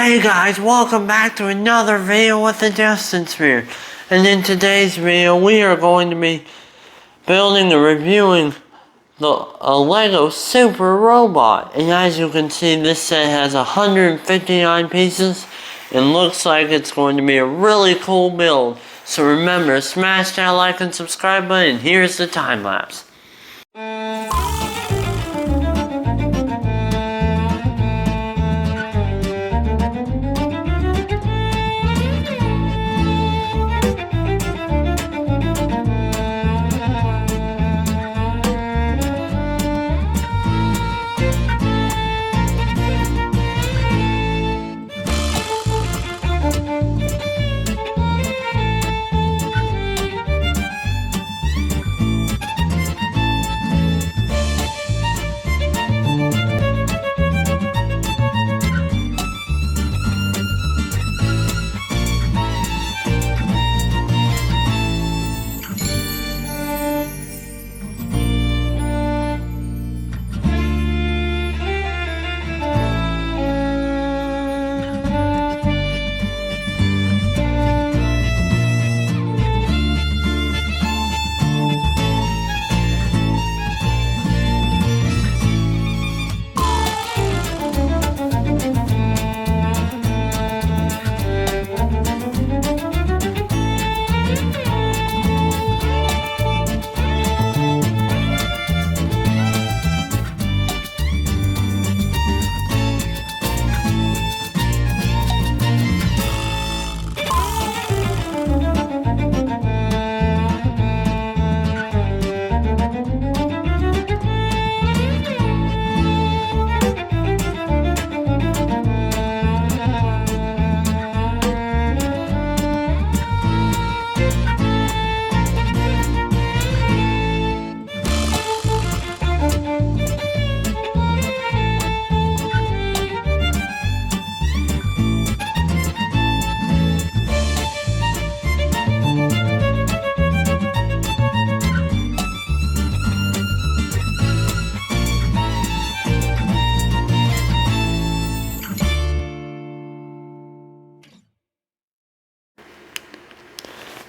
Hey guys, welcome back to another video with the distance sphere. And in today's video, we are going to be building and reviewing a Lego Super Robot. And as you can see, this set has 159 pieces and looks like it's going to be a really cool build. So remember, smash that like and subscribe button. Here's the time lapse.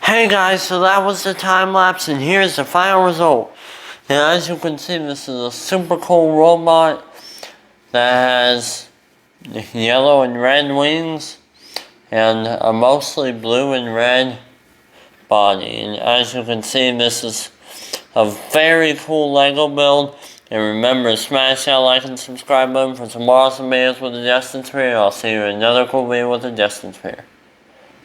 Hey guys, so that was the time lapse and here's the final result. Now as you can see, this is a super cool robot that has yellow and red wings and a mostly blue and red body. And as you can see, this is a very cool Lego build. And remember, smash that like and subscribe button for some more awesome videos with the distance sphere. I'll see you in another cool video with the distance sphere.